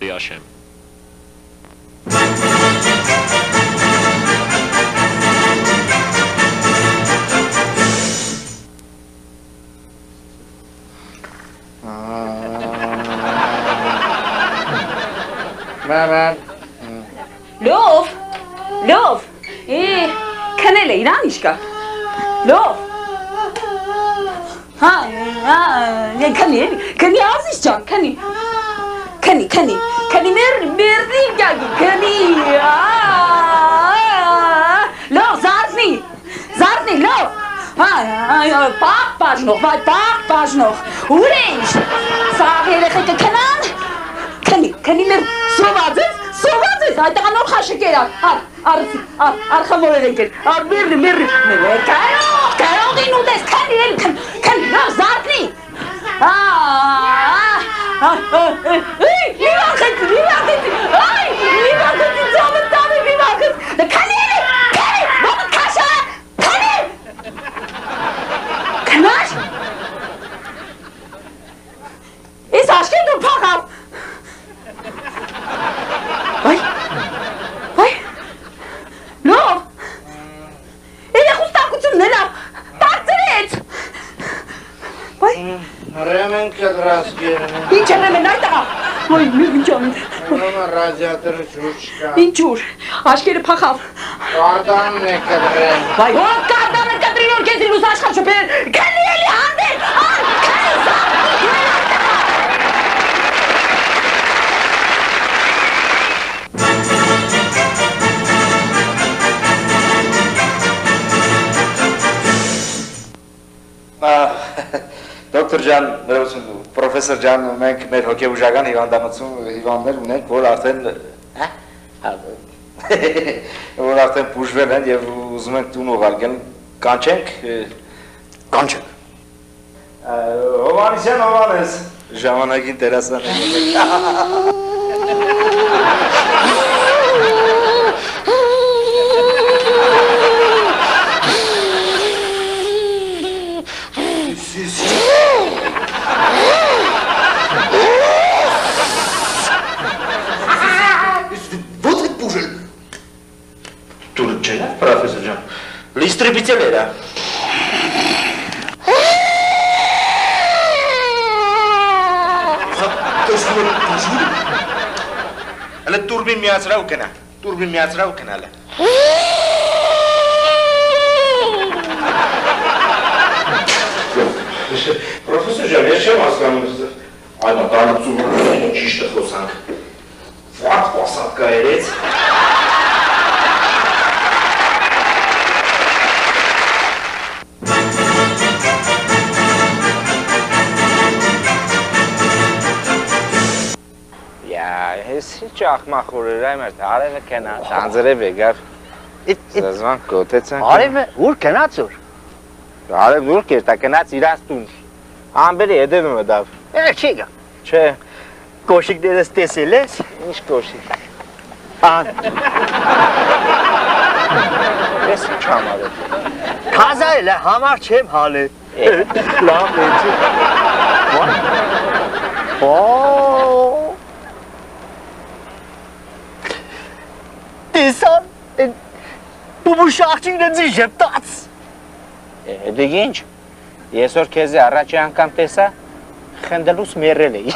Քոդի աշեմ։ Լով, քնել է, իրան իշկա, լով, քնի ազիս ճան, քնի մերդի գագի, քնի, լով, զարդնի, լով, պաղ բաժնող, ուր է իշ, սաղ երեխեկը քնան, քնի մեր սոված ես, այդտեղ անոր խաշը կերան, արխամոր էր մերրի, կարողին ուտես, քնի, լավ, զարդնի, մի վախեցի, ծամը տամի, մի վախեցի, քնի, ոտդ կաշա, քնաշ, ես աշկեն դու պաղավ, լով, երեխուստակությունն է լավ, բարձրեց, Ռեմեն կդրաս գերն է։ Ինչ է ռեմեն այդ աղա, ինչ ամիտ, ռադիատորը ջուր չկա։ ինչ ջուր, աշկերը պախավ, Կարդանն է կդրեն։ Ով կարդանը կտրին որ կեզի լուս աշխար շոպեր, քնի էլի հանդեր, քնի Դոկտոր ջան, պրոֆեսոր ջան, մենք մեր հոգեբուժական հիվանդներ ունենք, որ արդեն բուժվել են և ուզում ենք տուն ուղարկել, կանչենք։ Հովանեսյան Հովանես, ժամանակին տերասան է։ Պրոֆեսոր ջան, լիստրիպիցել էր, Հələ տուրբին միացրա ու կնա, հələ։ Պրոֆեսոր ջան, ես չեմ հասկանում այդ տարածում ճիշտ է խոսանք, վատ պասատկա երեց, Ես ինչ աղմախոր էր այմ էր, արևը կենա, տանձրև եկար, զազվան կոտեցան։ Արևը ուր կնաց ուր։ Արև դուր կերտա, կնաց իրաց տուն, ամբերի եդևը մդավ։ Չի գա։ Չէ։ Կոշիկներս տեսել ես։ Ինչ կոշիկ։ Ես ինչ համարել։ Կազա էլ է, համար չեմ հալը։ Լավ էցի։ Տեսան, բուբուշ աղջինն է ձի ժեպտաց։ Դիգ ինչ, ես որ կեզի առաջի անգամ տեսա, խնդելուս մերել էի։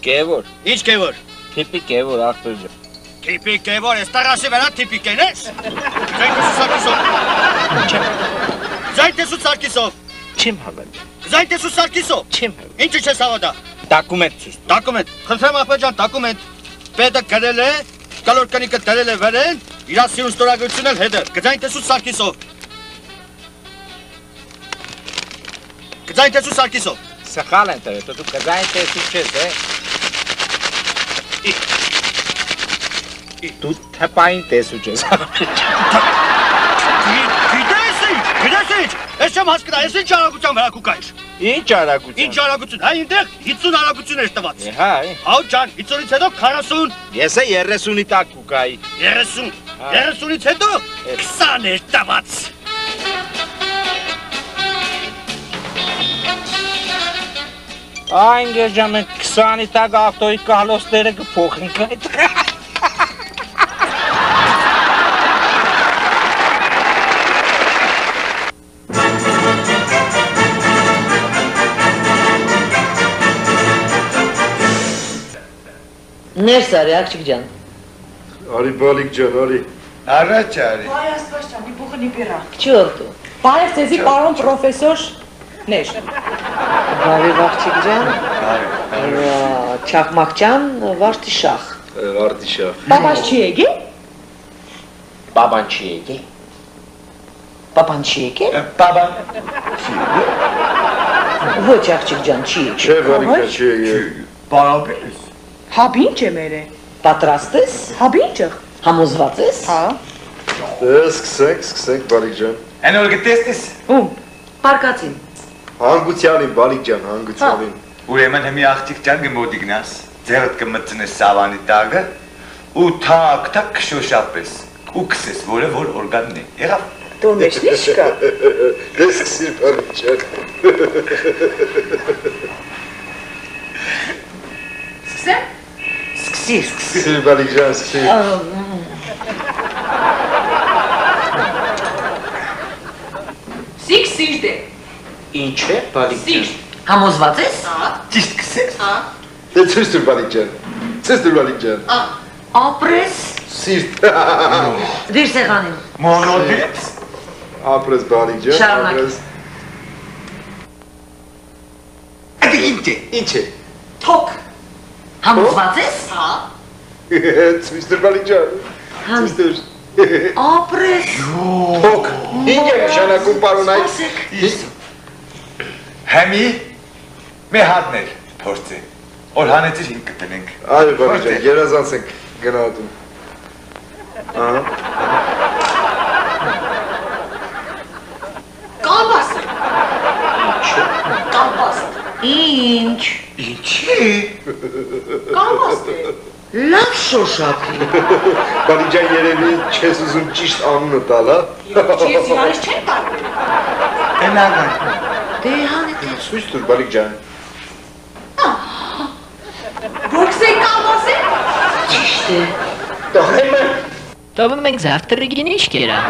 Կևոր։ Ինչ կևոր։ Թիպի կևոր, աղբեր ջան։ Թիպի կևոր, ես տարասի վերա թիպի կենես։ Գզայն տեսու Սարգիսով։ Չեմ հավատա։ Գզայն տեսու Սարգիսով։ Չեմ հավատա։ Ինչը չես հավատա։ Դակումենտ ցույց։ Դակումենտ։ Խնդրեմ ախպեր ջան, դակումենտ։ Պետը գրել է, կալոր կնիկը դրել է վերեն, իր սիրուն ստորագրությունն էլ հետը։ Գզայն տեսու Սարգիսով։ Գզայն տեսու Սարգիսով։ սխալ են տվել, դու կզային տեսու չես, Դու թպային տեսու չես։ Գիտես, ես չեմ հասկնա, ես ինչ արագության վրա կուկայր։ Ինչ արագություն։ Ինչ արագություն, հա ինտեղ 50 արագություն էր տված։ Հա, Հա ջան, 50-ից հետո 40։ ես է 30-ի տակ կուկայի։ 30, 30-ից հետո 20 էր տված։ Այն գերջա մենք 20-ի տակ ավտոյի կահլոսները կփոխենք այդ։ Ներս արի, աղջիկ ջան։ Արի բալիկ ջան, արի։ Առաջ արի։ Բայ աստված ջան, իբուխը նիպիրա։ Չորտու։ Բարև ձեզի պարոն պրոֆեսոր Նեշ։ Բարև աղջիկ ջան։ Չախմակ ջան, վարդի շախ։ Վարդի շախ։ Պապաս չի եկի։ Բաբան չի եկի։ Պապան չի եկի։ Բաբան։ Ոչ աղջիկ ջան, չի եկի։ Չէ, բալիկ ջան, չի եկի։ Բարաբերս։ Հապ ինչ է մերը։ Պատրաստ ես։ Հապ ինչը։ Համոզված ես։ Հա։ Սկսենք, բալիկ ջան։ Են որ գտեսնես։ Ում։ Պարկացին։ Հանգությանին, բալիկ ջան, հանգությանին։ Ուրեմն հիմի աղջիկ ջան գմոդիգնաս, ձեռդ կմտցնես սավանի տակը ու թակ շոշափես ու քսես որը որ օրգանն է։ Եղավ։ Դու մեջն ինչ կա։ Դե սկսիր, բալիկ ջան։ Սկսեմ։ Սկսիր։ Սկսիր, բալիկ ջան, սկսիր։ Սկսիր դե։ Ինչ է, բալիկ ջան։ Համոզված ես։ Ճիշտ քսես։ Դե ցույց տուր, բալիկ ջան։ Ցույց տուր, բալիկ ջան։ Ապրես։ Սիրտ։ Դիր սեղանին։ Մոնոդից։ Ապրես, բալիկ ջան, Շարունակ։ ապրես։ Այդ ինչ է։ Ինչ է։ Թոք։ Համոզված ես։ Ցույց տուր, բալիկ ջան։ Ցույց տուր։ Ապրես։ Թոք։ Ինչ է նշանակում, պարոն այդ։ Համի մի հատներ փորձե։ Որ հանեցիր հին կտնենք։ Այո, բալիկ ջան, երազանցենք գնահատում։ Ահա։ Կալբաս։ Կալբաս։ Ինչ։ Ինչի։ Կալբաս։ Լավ շոշափի։ Բալիկ ջան, երևի չես ուզում ճիշտ անունը տալ, հա։ Ես իրանից չեմ կարող։ Էնագան։ Դե հանեցի։ Ցույց տուր, բալիկ ջան։ Բոքսե կալբաս է։ Ճիշտ է։ Տղեմ է։ Տովում ենք завтрагին ինչ կերա։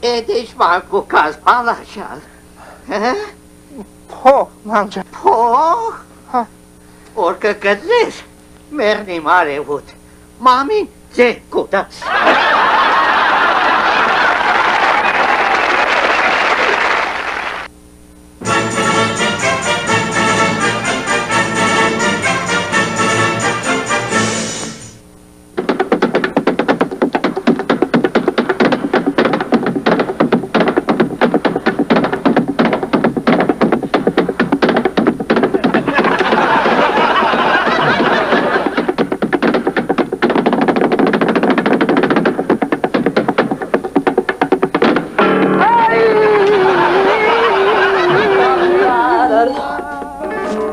Edes Marco Caspalascial. Փող, մամջան։ Փող։ Օրկը կդնես, մերնի մարևուտ, մամին ձեր կուտաս։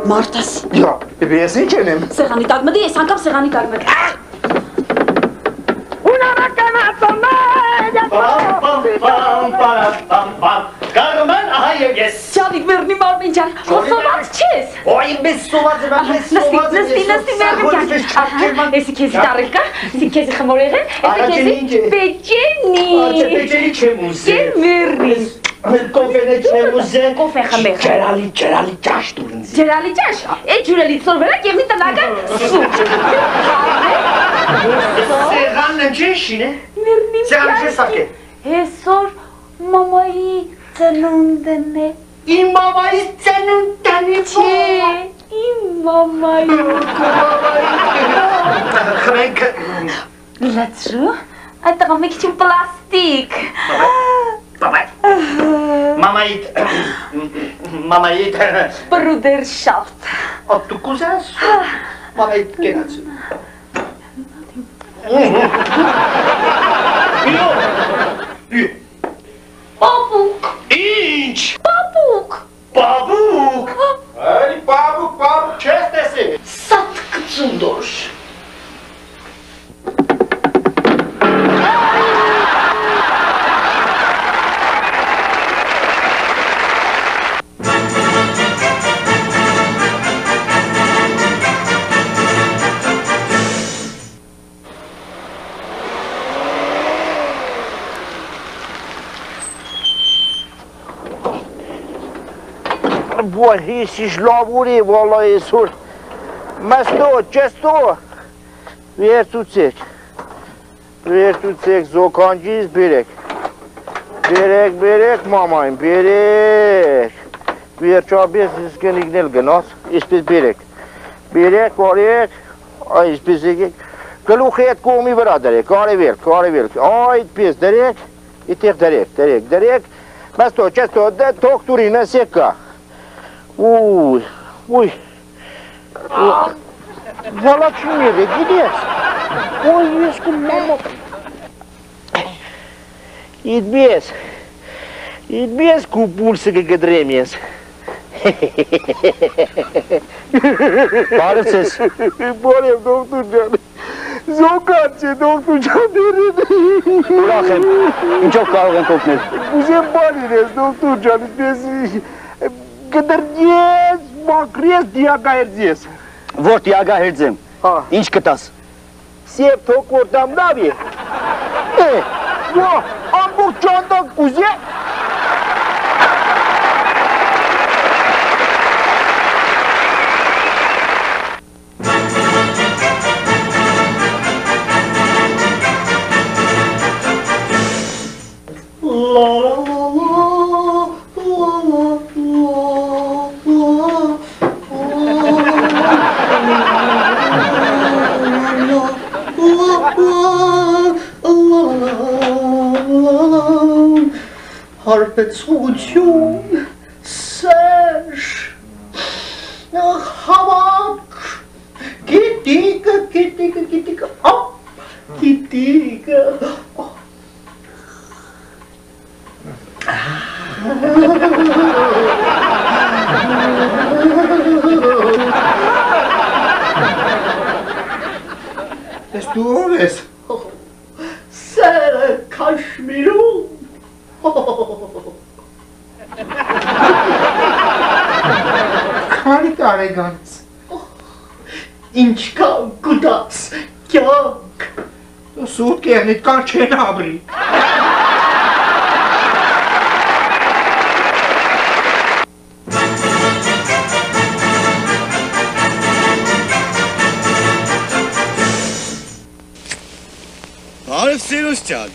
Մարտես։ Ես ինչ եմ։ Սեղանի տակ մտի, ես անգամ սեղանի տակ մտի։ Կարմեն, ահա եւ ես։ Ճավիկ մերնի մարմին ջան, հոսոված չես։ Ոյ մեծ սոված եմ, մեծ սոված եմ։ Նստի մերնի ջան։ Էսի քեզի տարեկա, էսի քեզի խմորեղեն, էսի քեզի պեջենի։ Արչե պեջենի չեմ ուզել։ Չեմ մերնի։ Կոֆենը չեմ ուզել։ Կոֆե խմեղ։ Ջերալի ճաշ դուր ինձ։ Ջերալի ճաշ, այդ ջուրելի ծորվելակ եւ մի տնական սուպ։ Սեղանն չեշին է։ Մերնի Սեղան չեսակե։ Հեսոր մամայի ծնունդն է։ Իմ մամայի ծնունդն է։ Չէ, իմ մամայի։ Խմենք։ Լացրու, այդ տղա մի քիչ պլաստիկ։ Մամայի Բրուդերշաֆտ։ դու կուզես։ Մամայի կենաց։ Պապուկ, Ինչ։ պապուկ, Բաբուկ։ Այ բաբուկ չես տեսել։ սատ կծունդոր։ Boy, he's lovely, والله يسول. Masto, chesto. Vertucek. Vertucek zokanciz berek. Berek mamayım, berek. Verçabes iskenigel gnas, ispis berek. Berek, ay ispis Kaluchet komi bradere, kare ver. Ay ispis derek, itek derek. Masto, chesto, de doktorina seka. Uy. Valla çimleri gidiyor. Oy yüzgün mama. İdbiyes kupulsa gıdremiyes. Բարեցես։ Բարև դոկտոր ջան։ Զոկած է դոկտոր ջան դերին։ Ուրախ եմ։ Ինչով կարող ենք օգնել։ Ուզեմ բարին ես դոկտոր ջան, ես գդրդես, մակրես, դիագայրձես։ Որ դիագահերձ եմ։ Ինչ կտաս։ Սև թոքոր դամնավի։ Ամբուղ ճանդակ ուզե։ Հարբեցություն, սերժ, հավաք, գիտիկը, գիտիկը, Ես դու ով ես։ սերը կաշմիրում, Քանի տարեկանից։ ինչքան կուտաս, կյանք, Սուտ կեղնիտ կան չեն ապրի։ Բարև Սիրուս ջան։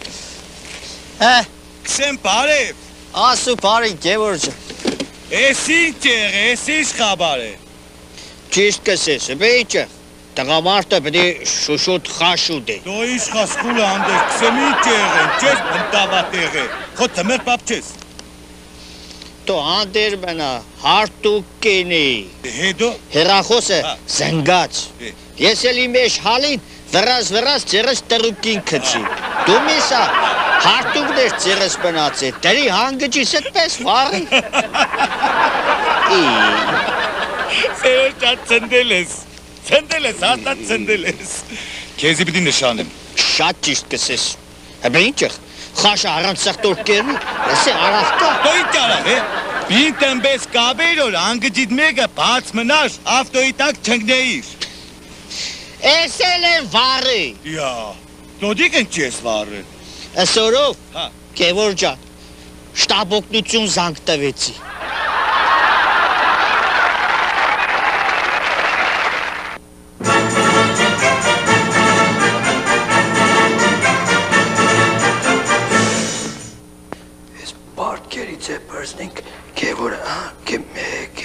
Քսեմ բարև։ ասու բարի գևորջը, Էս ինչ եղե, էս ինչ խաբար է։ ճիշտ կսես, բեիջը, տղամարդը պիտի շուշուտ խաշուտ է, Դու ինչ խասկուլը հանդես, քսեմ ինչ եղեն, չես ընտավատ եղե։ Խո թմեր պապ չես։ դու հանդեր մնա, հարտուկ կինի, Հետո հեռախոսը Հա։ զնգաց, ես էլ իմ էշ հալին վրազ ձերս տրուկին քցի, դու միսա, հարտուկներ ձերս բնաց է, դրի հանգջիս էդպես վարի, Տերոջան ծնդել ես, հաստատ ծնդել ես։ Քեզի պիտի նշանեմ։ Շատ ճիշտ կսես։ Հəbə ինչ խաշը առանց սեղտորկերնի, լսե առավկա։ Դու ինչ արավ, Բին տեմբես կաբերոր անգջիտ մեկը բաց մնար, ավտոյի տակ չնգնեիր։ Էսել են վարի։ Յա, դոդիկ են չես վարը։ Ասորով, Հա։ Գևոր ջան, շտաբօգնություն զանգ տվեցի։ Բարդկերից է պրզնենք Գևորը, կե 1, 2,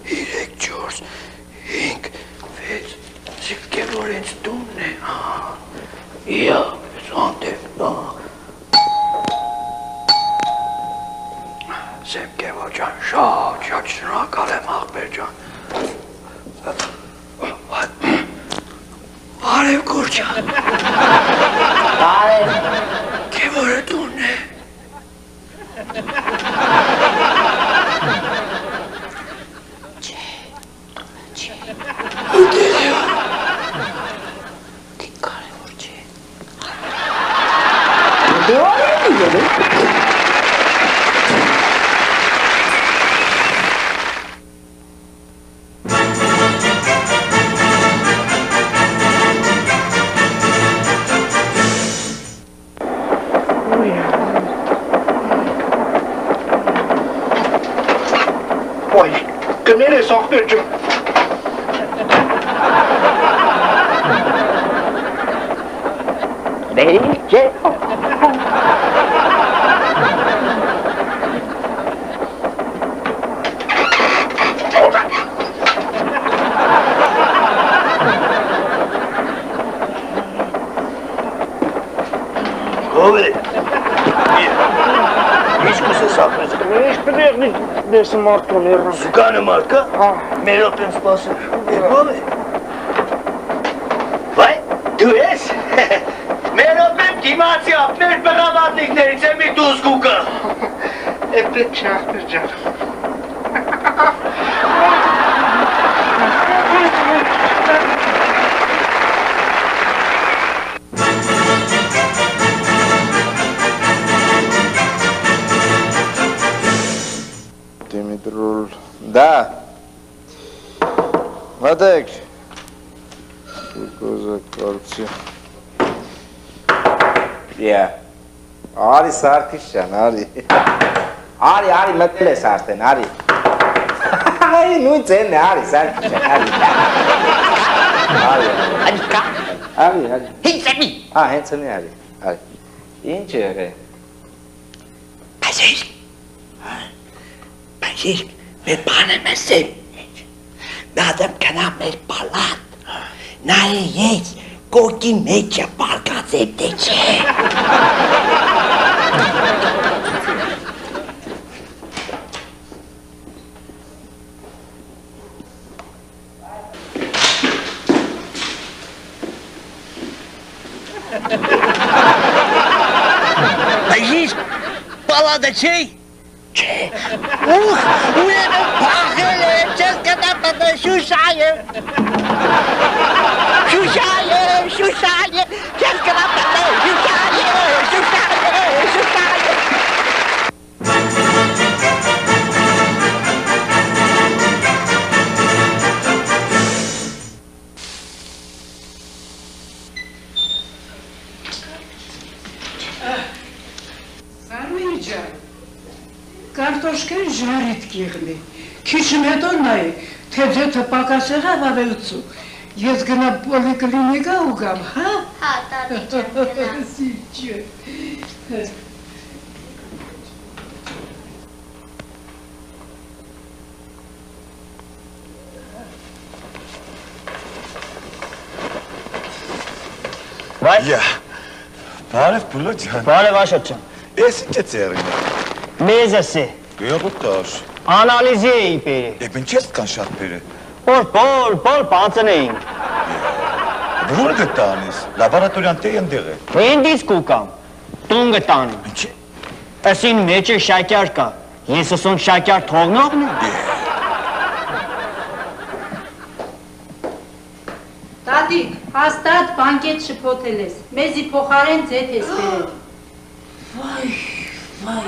3, 4, 5, 6, Գևոր ինձ տունն է, իա, սանդև, Սեմ Գևոր ջան, շատ շնորհակալ եմ աղբեր ջան, Արև գոր ջան, Գևորը տունն է, Կներ ես աղբեր ջան։ Բերի չէ։ Ով է։ Ինչ կուսես աղբեր ջան։ Ինչ պդեղնի դեսը մարդուն երնան։ Զուգանը մարդկա, մեր օպեն սպասում, ով է։ Վայ, դու ես, մեր օպեն դիմացի ապներ բղավատիկներից է մի դուզ գուկը։ Էպետ չէ աղբեր ջան։ Դիմիտրոլ, դա, մատեք, գոզա կարծի, արի սարքիշ ճան, արի մտել ես արդեն, արի նույն ծենն է, արի սարքիշ ճան, արի, հենց էմի, արի, ինչ է եղե, Բազիրկ, մեր բանը մսեմ, նադեմ կնա մեր պալատ, նայ ես կոկի մեջը պարկած եմ դե չէ։ Բազիրկ, պալատը չէ։ Չէ, ուրեմն պաղել է, չես կտա պտը շուշայը, չես կտա պտը շուշայը։ Սարմին ջան, Կարտոշկեն ժարիտ կեղնի, քիչն հետո նայի, թե ձեթը պակաս եղավ ավելցու, ես գնա պոլիկլինիկա ու գամ, հա? Հա, տատի ջան, գնա։ Սիչը։ Յա, բարև պուլո ջան։ Բարև Աշոտ ջան։ Ես ինչ է ծերին։ Մեզս է։ Գյուղուտաշ։ Անալիզի էի բերի։ Եվ ինչ ես կան շատ բերը։ Որ բանցն էինք։ Որ գտանես, լաբորատորիան տե ընդեղ է։ Ինձ կուկամ, տուն գտանում։ Ինչ է։ Ասին մեջը շակյար կա, ես ասոն շակյար թողնողն է։ Տատիկ, հաստատ բանկետ շփոթել ես, մեզի փոխարեն ձեթ ես բերել։ Վայ, վայ։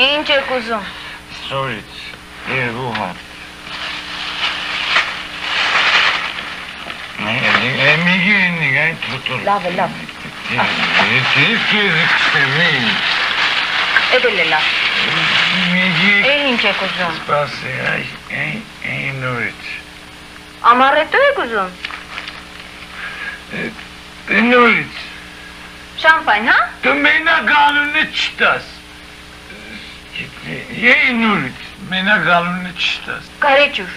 Ինչ եք ուզում։ Սորից, երկու հատ։ Էմիգի իննիգ այն թոտոր։ Լավ է, լավ։ Եթիվ կեզիք չտևին։ Էդել է լավ։ Էմիգի։ Էլ ինչ եք ուզում։ Սպասի, այն նորից։ Ամարետո եք ուզում։ Նորից։ Շամպայն, հա։ Դու մենակ գալունը չտաս։ Եի նորից, մենակ գալունը չտաս։ Կարեջուր։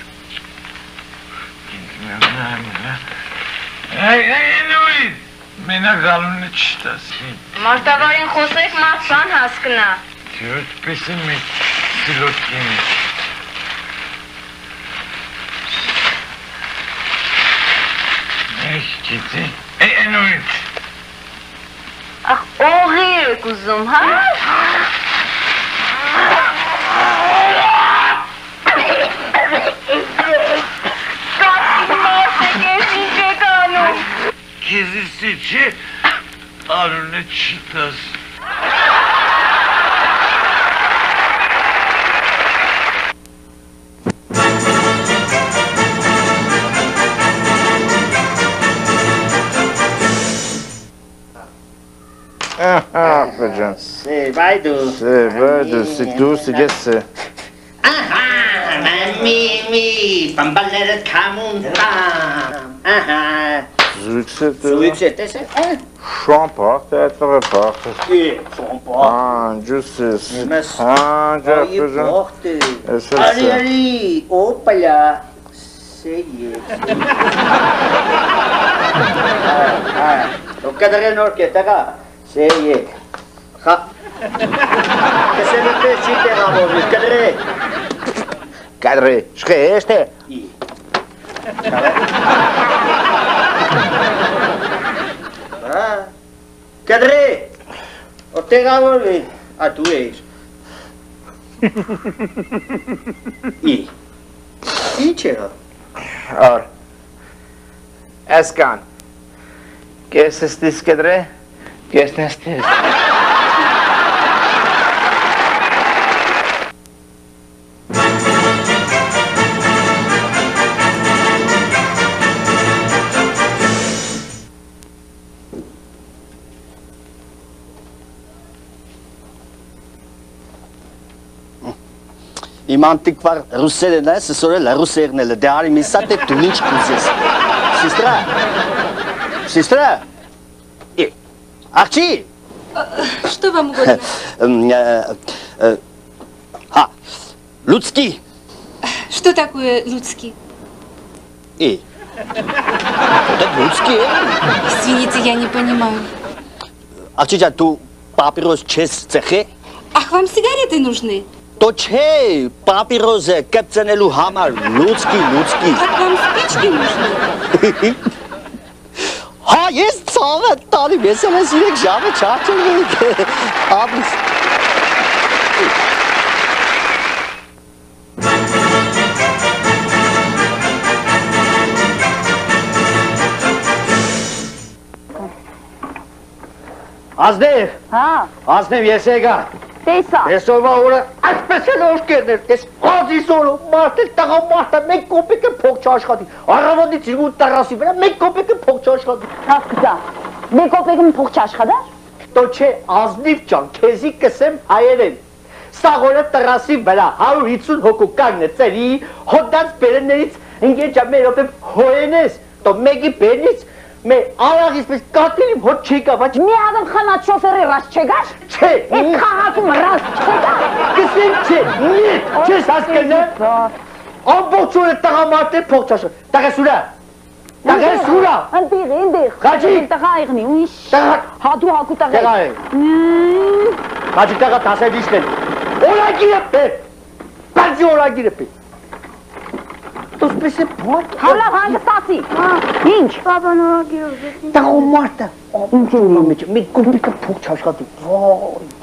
Այն նորից, մենակ գալունը չտաս։ Մարտավարին խոսեք, մարդ բան հասկնա։ Դյոտ պեսը մի սիլոտքին է։ Այս չիցի, այն նորից։ Ախ, օղի եք ուզում, հա։ Քեզիսի չէ, արունը չիտաս։ Բջան։ Բայդու։ Բայդու, դու սիգես։ Ահա, մի, բամբալները կամունդրամ։ Ահա։ Զույքսը տեսեք։ Շամպախ, դետվը պախ։ Շամպախ։ Ջուսես։ Ջապջան։ Արի, օպալա։ Սեյե։ Կադրե նոր կետագա։ Սեյե։ Խա։ Կսելուտե չի տեղավորի, կադրե։ Կադրե, շխե էշտ է։ Կադրե, որ տեղավորվի, դու էիր։ Ինչ եղավ։ Ասկան, կեսս տիս կդրե, Կեսնես տես։ Իմ անտիկվար ռուսերեն է, սսորել է ռուսերները, դե արի մի սատ է դու ինչ կուզես։ Сестра? Աղջի։ Что вам угодно? Людский. Что такое людский? Это людский. Извините, я не понимаю. Աղջի ջան, դու պապիրոս չես ծխե։ Ах, вам сигареты нужны? То չէ, պապիրոզը կպցնելու համար լուցկի։ Так вам спички нужны? Հա, ես ցավը տալի, ես եմ իրեք ժամը չարչել ապիս։ Ազնև։ Հա։ Ազնև ես եկա։ Տեսա։ Այսօրվա օրը այսպես էլ օշկերներ, տես ազիզորը, մարդը, տղամարդը, մեկ կոպեկը փող չաշխատի, առավոտից ու տերասի վրա մեկ կոպեկը փող չաշխատի։ Հասկացա։ Մեկ կոպեկը փող չաշխատար։ Դո չէ, ազնիվ ջան, քեզի կսեմ հայերեն։ Սաղ օրը տերասի վրա 150 հոգու կանգն է ծերի, հոդած բերեններից ընկեջա մեր օպե հոենես, դո մեկի բերնից Մե արագից պես կատիլիմ հոտ չի կա, բայց մի ադամ խնատ շոֆերի ռաս չեգար։ Չէ, Այդ քաղաքում ռաս չեգար։ Կսեմ չէ, նիտ, չես հասկնա։ Ամբողջ օրը տղամարդ է փող չաշխատ։ Տղեսուրա։ Ընդիղ։ Խաչի։ Տղա եղնի, ույշ։ Հա դու հակու տղա։ Տղա է։ Խաչի տղա տասեդիշն է։ Օրագիրը պետ։ Բարձի օրագիրը պետ։ Դուսպես է փոտ։ Հալա հանգստացի։ Ինչ։ Բաբան օրագիրը ուզեցին։ Տղամարդը։ Ինչ է մեջ, մի կոպիկը փող չաշխատի։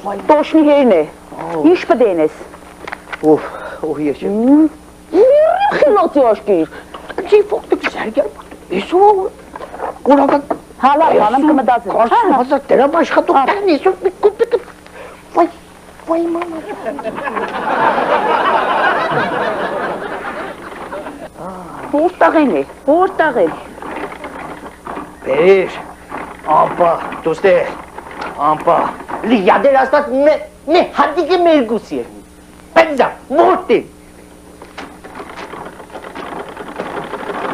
Վայ։ Տոշնի հերն է։ Ինչ պդենես։ Ով ես եմ։ Խիլոցի աշկիր։ Չի փող դուք զարգալ։ Իսու կորական Հալա բանամ կմտածես։ Կարծում հազար դրամ աշխատող տան իսու մի կոպիկը։ Վայ մամա։ Որտաղեն է, որտաղեն։ Բեր, ամպա, դուստե, ամպա, լիադեր աստած մե հատիկը մեր գուսի է, պենզա, որտ է։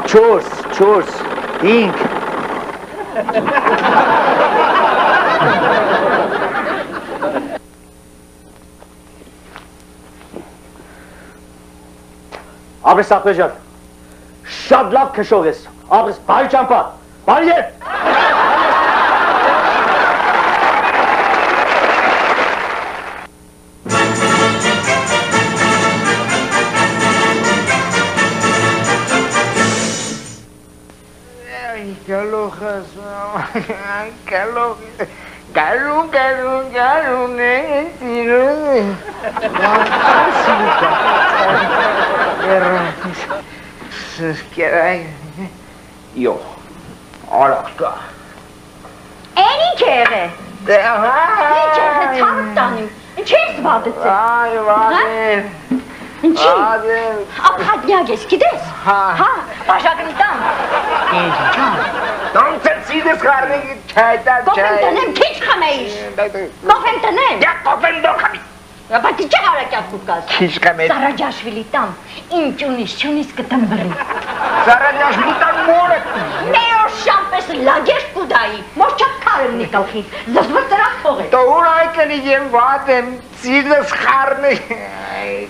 Չորս, հինք։ Աբրես ախվեժան, շատ լավ քշող ես, աբրես, բարի ճամպա, բարի է։ Գարուն է սիրուն Կերայ Յո, արակ կա Են ինչ եղե Դե հա Ինչ եղե ծանք տանիմ Ինչ ես վադեցել Այ վադել Ինչի Ապհատնյակ ես գիտես Հա, բաժակնի տան Ինչ չան Տան ծեցիդս խարնի չայտա Կոպեն տնեմ, քիչ խմեիշ Կոպեն տնեմ Յա կոպեն դո խմի Բայց ինչ հարակյակ կուկաս Քիչ խմեց Սարաջաշվիլի տան, ինչ ունիս չունիս կտմբրի Սարաջաշվիլի տան մորը Մեր շամպես լագեր կուդայի, մոր չապ կարեմ նիկալխին, զզվր տրախ փողել Տո ուր այկնի եմ վատ եմ, ծիդս խարնի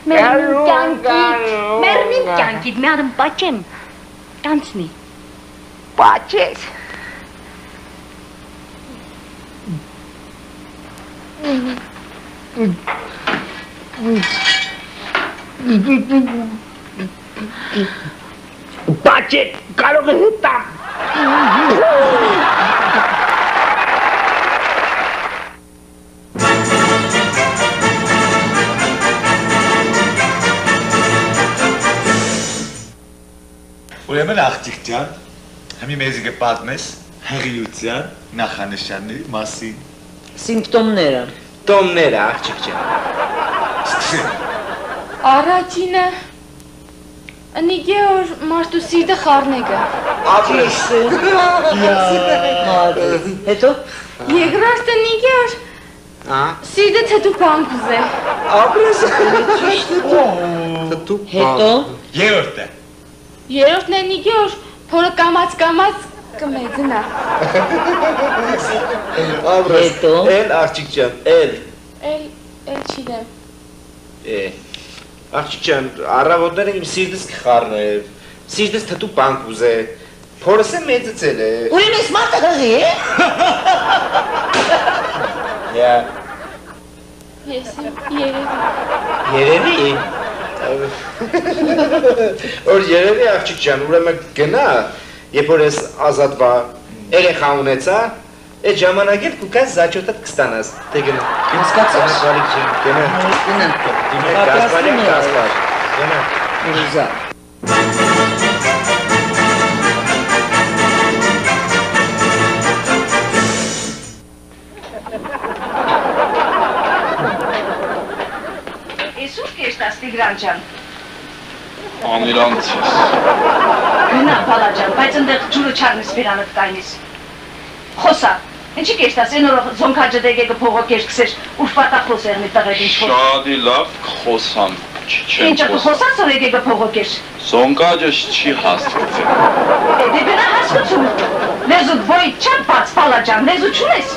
Մերնին կյանքիդ, մի ադմ պաչեմ, կանցնի Պաչես Պաչետ, կարող է հտամ Ուրեմն աղջիկ ջան, հիմի մեզի կպատմես հղիության նախանշանների մասին։ Սիմպտոմները։ Տոմները, աղջիկ ջան։ Առաջինը նիգեոր մարդու սիրտը խառնեգը։ Ճիշտ է։ Հետո։ Երկրորդը նիգեոր սիրտը թթու բանկուզ է։ Ապրես։ Ճիշտ է։ Հետո։ Երրորդն է նիգեոր փորը կամած կմեծնա։ Ապրես։ Էլ աղջիկ ջան, էլ չիդեմ։ Աղջիկ ջան, առավոտները իմ սիրտս կխառնե, սիրտս թթու բանկ ուզե, փորս է մեծացել է։ Ուրեմն ես մարդը հղի է։ Ես երևի։ Երևի։ Որ երևի աղջիկ ջան, ուրեմն գնա, երբ որ ես ազատվա երեխա ունեցա, այդ ժամանակ էլ կուքած զաչոտդ կստանաս, թե գնա։ Հասկացա՞ս։ Գնա։ Գասպար։ Գնա։ Ռուզա։ Եսուր կեշտաս Տիգրան ջան։ Ամիրանց ես։ Գնա բալա ջան, բայց ընդեղ ջուրը չարնես բերանդ կայնես։ Խոսա, ինչի կեշտաս են օրը զոնքաջը դեգեգը փողոքեր կսեր, ուրվատա խոսեր մի տղետ ինչ խոս։ Շադի լավ խոսամ, չեմ Ինչը կխոսած որ եգեգը փողոքեր։ Զոնքաջը չի հասկացել։ Դե բնա հասկացում, լեզուդ ոյ չապ բաց բալա ջան, լեզու չունես։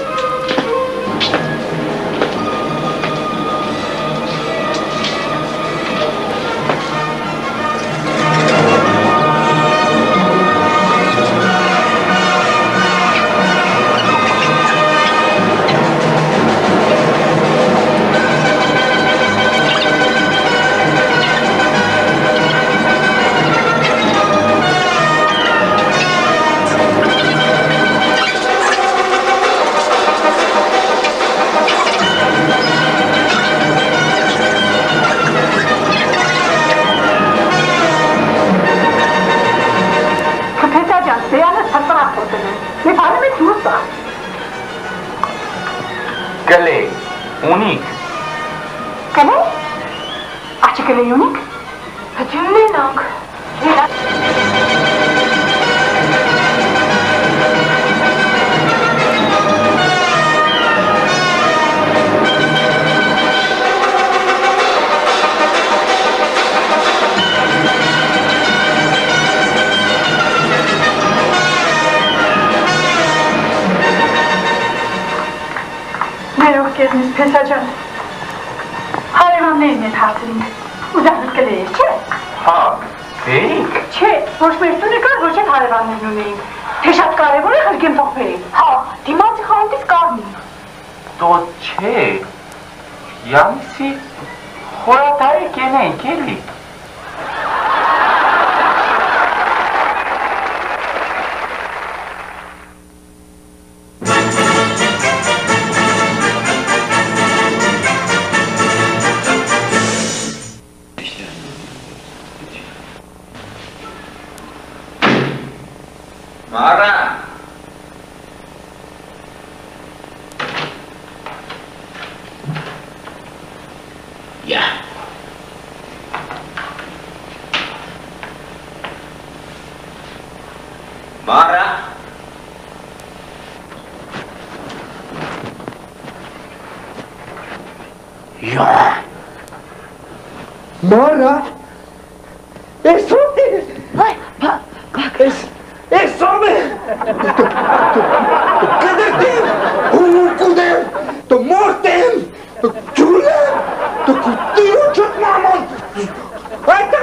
Կլե, ունիք։ Կլե? Աղջի կլե ունիք? Հջումն ենանք։ Կեզնից Փեսա ջան, հարևաններն են հարցրին, ուզախս կլեիր, չէ։ Հա, էիք։ Չէ, ոչ մեր տունը կար, ոչ են հարևաններն ունեին, թե շատ կարևոր է խրգեմ թողվեին, հա, դիմացի խանտից կարնի։ Դո չէ, յանցի խորատարի կենենք, էլի։ Mara! Yeah. Mara! Yeah. Mara! Eso es. Ay, Eso es. Cadê-te? Cudem! To mortem! To chulem! To cutiu chut mamon! Ai ta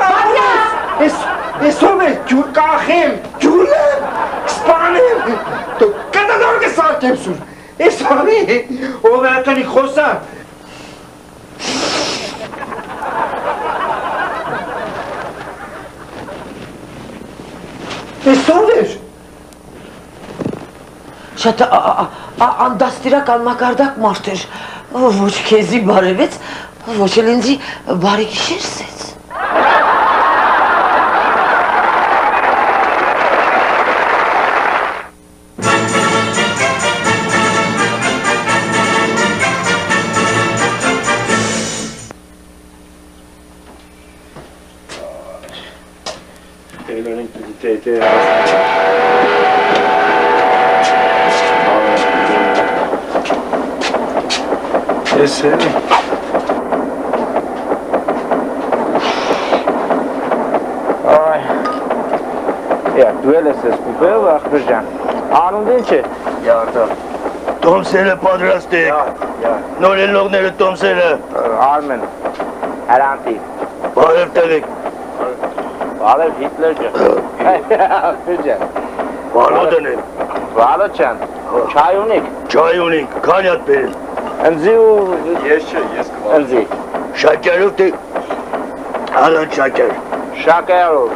es eso es chulkahem! Chulem! Spanem! To cadador que saltem sur! Eso es! O vera tani khosa! Eso es! Շատ անդաստիրական մակարդակ մարդ էր, ոչ քեզի բարևեց, ոչ էլ ինձի բարի գիշեր սեց։ Ես էլի։ Ay. Ya duele ses kupeu ախպեր ջան։ Անունդ ինչ է։ Յարդա։ Տոմսերը պատրաստեք։ Նոր ելողները տոմսերը։ Արմեն։ Հրանտի։ Բարև տղեկ։ Բարև Հիտլեր ջան։ Ախպեր ջան։ Վալոդն է։ Վալոդ ջան։ Չայ ունիք։ Չայ ունիք, քանի հատ բերել։ Ընձի ու Ես չէ, ես կվա։ ընձի։ Շաքարով թե հալան շաքար։ Շաքարով։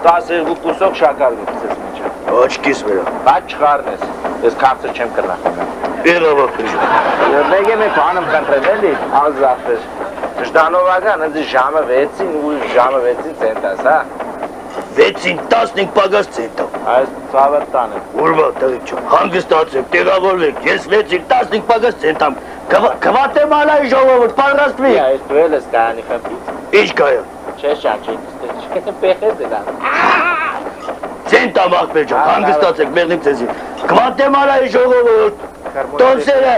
12 կուսոք շաքար գցես միջը։ Աչքիս վրա։ Բայց չխառնես։ Ես քաղցր չեմ կրնախում։ Եղավախր։ Մեկ է մեկ բանում կընտրել էլի, ազատվես։ Ժդանովական ընձի ժամը 6-ին ու ժամը 6-ին ցենտաս, հա։ 6-ին 15 պագաս ցենտով։ Այս ցավը տանը։ Ուրվա տղեկ ջան, հանգստացեք, տեղավորվեք։ Ես 6-ին 15 պագաս ցենտամ։ Գվատեմալայի ժողովուրդ պատրաստվի։ Այս դու ես կայանի խփից։ Ինչ կայա։ Չէ, շանչի, պեխես դան։ Ցենտամ ախպեր ջան, հանգստացեք, մեղնիմ ցեզի։ Գվատեմալայի ժողովուրդ։ Տոմսերը։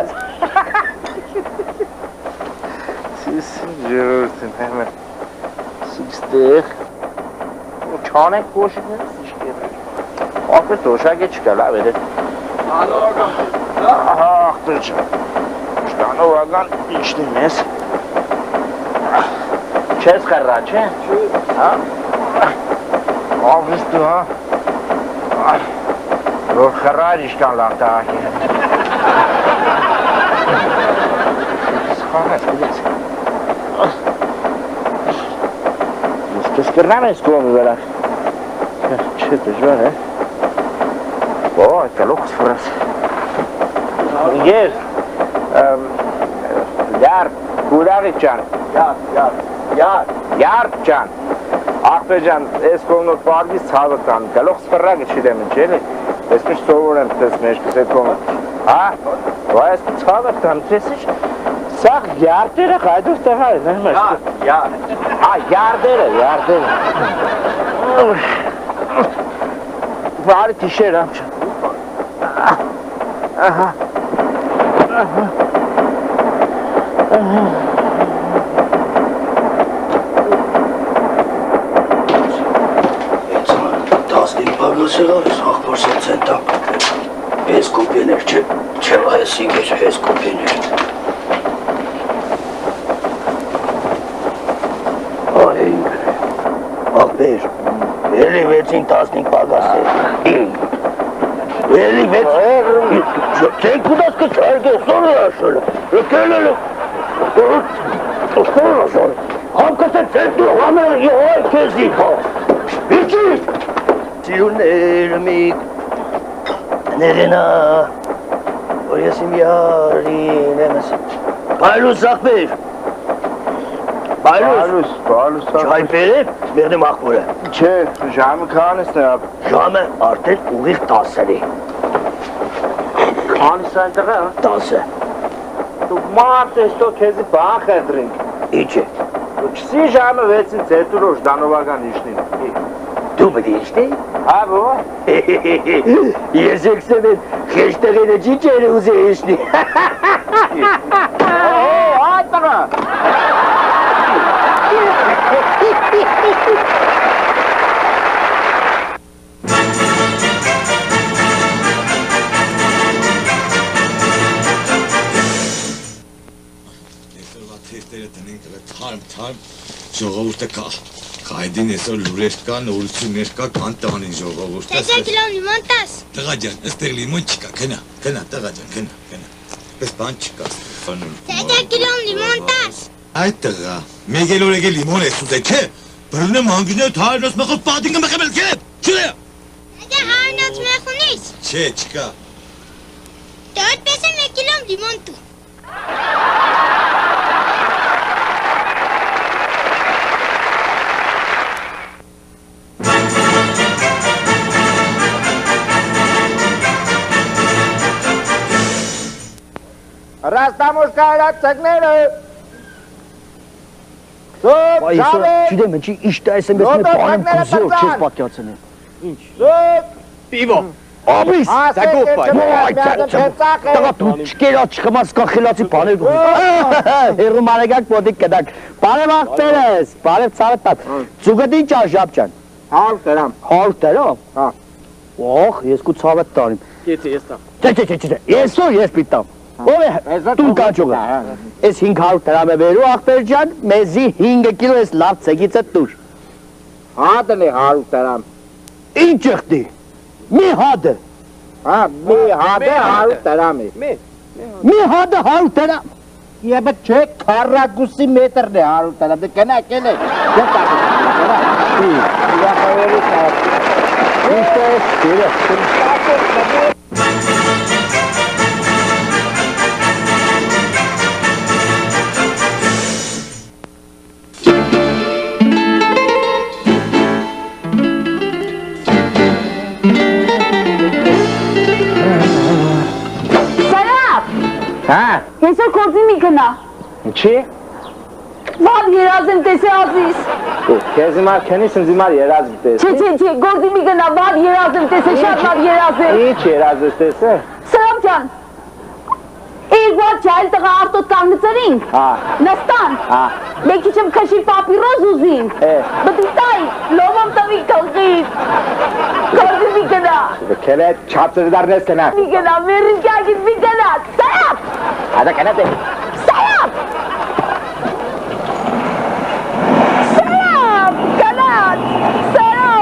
Siz görürsün hemen. Sıçtık. Çanek koşuyor. Afet doşa çıkar la böyle. Ah duracağım. Şuan oradan içtiğimiz. Çez karraçı. Ha? Avrustu ha. Ay. Yok karraç işkan lan ta ki. Sıkılmaz bilirsin. Կրնամ կողմի վրա։ Չէ, դժվար է։ Ոյ, կլոքս ֆրաս։ Ես Yar, Kudari ջան։ Yar ջան։ Ախպեր ջան, այս կողմը պարդի ցավը կան։ Կլոքս ֆրագը չդեմ ինչ էլի։ Ես միշտ սովորեմ դες մեջքս այդ կողմը։ Հա։ Ոյ, այս ցավը կան, տեսի՞։ Սաղ յարդերը հայդուս տեղա է, նայմես։ Հա, յարդերը։ Բարի տիշեր ամչա։ Ահա։ Տասնիկ պագասեղար ես աղբորսել ցենտամ։ Ես կոպիներ չէ, այս ինգեջ ես կոպիներ։ Ախպեր, էլի 6-ին 15 պագաս է։ Էլի 6, չեն կուդաս կչարգ է, սոր է աշոլ, ըկել է, սոր է աշոլ, համկս է ծենտու համեր յոյ կեզի, իչի, սիրուներ միք, ներենա, որ ես իմ յարին եմ ես, բայլուս ախպեր, Պայլուս, չայ պերև, մեղնեմ աղբորը։ Չէ, ժամը քանիսն է ապ։ Ժամը արդեն ուղիղ 10 է։ Քանիս այնտեղ է, 10։ Դու մարդ ես թող քեզի բան խնդրենք։ Ինչ է։ Դու չսի ժամը 6-ին ցետուրո Ժդանովական իշնին։ Դու պետք է իշնի։ Հա բո։ Ես եկսեմ են խեշտեղենը ջիջերը ուզե իշնի։ Այդ տղա։ Թարմ ժողովուրդը կա։ Հայդին այսօր լուրեր կա, նորություններ կա, կան տանին ժողովուրդը։ Տեգա կիլոն լիմոն տաս։ Տղա ջան, ըստեղ լիմոն չկա, գնա, տղա ջան, գնա։ Պես բան չկա, ֆանում։ Տեգա կիլոն լիմոն տաս։ Այդ տղա, մեկ էլ օրեգե լիմոն ես ուզե, չէ։ Բրնեմ հանգինոտ հայրնոց մխով պատինգը մխեմել չէ։ Չուլե։ Տեգա հայրնոց մխ ունիս։ Չէ, չկա։ Դե այդպես է 1 կիլոն լիմոն տու։ Ռաստամոշկայրած ծգները։ Այսօր չդեմ ինչի իշտա ես եմ ես մեր բանում կուզոր չես պատկացնեմ։ Պիվո։ Աբիս, դա գոփայ։ Տղա դու չկերա չխմած կախելացի բաներ գոփ։ Հերու մանեգակ պոտիկ կդակ։ Բարև աղբերես, բարև ցավտատ։ Ծուգդի ճաշապ ջան։ 100 դրամ։ 100 դրամ։ Հա։ Օխ, ես կու ցավտ տանիմ։ Կեցի ես տա։ Չէ, ես որ ես պիտամ։ Ով է դու կաճուղը։ Ես 500 դրամ է վերու աղբեր ջան, մեզի 5 կիլո ես լավ ցեգիցը տուր։ Հատն է 100 դրամ։ Ինչ եղդի։ Մի հադը։ Հա, մի հատը 100 դրամ է։ Մի հադը 100 դրամ։ Եբը չէ քառակուսի մետրն է 100 դրամ։ Դե կնակել է։ Դե տակի։ Հա։ Այսօր գործի մի գնա։ Ինչի։ Վաղ երազ եմ տեսե ազիս։ Քեզ հիմա քենիս ինձ հիմա երազ տեսի։ Չէ, գործի մի գնա, վաղ երազ եմ տեսե, շատ վաղ երազ եմ։ Ինչ երազ ես տեսե։ Սրամ ջան։ Իգուար չայլ տղա արտոտ կանգնծերին։ Հա։ Նստան։ Հա։ Մեկ իչեմ քշի պապիրոզ ուզին։ Բտիտայ, լոմամ տվի կլղի։ Գործի մի գնա։ Քելե չափսեր դարնես կնա։ Մի գնա, մերին կյագից մի գնա, սայապ։ Ադա կնա դե։ Սայապ։ Սայապ, գնաց, սարո։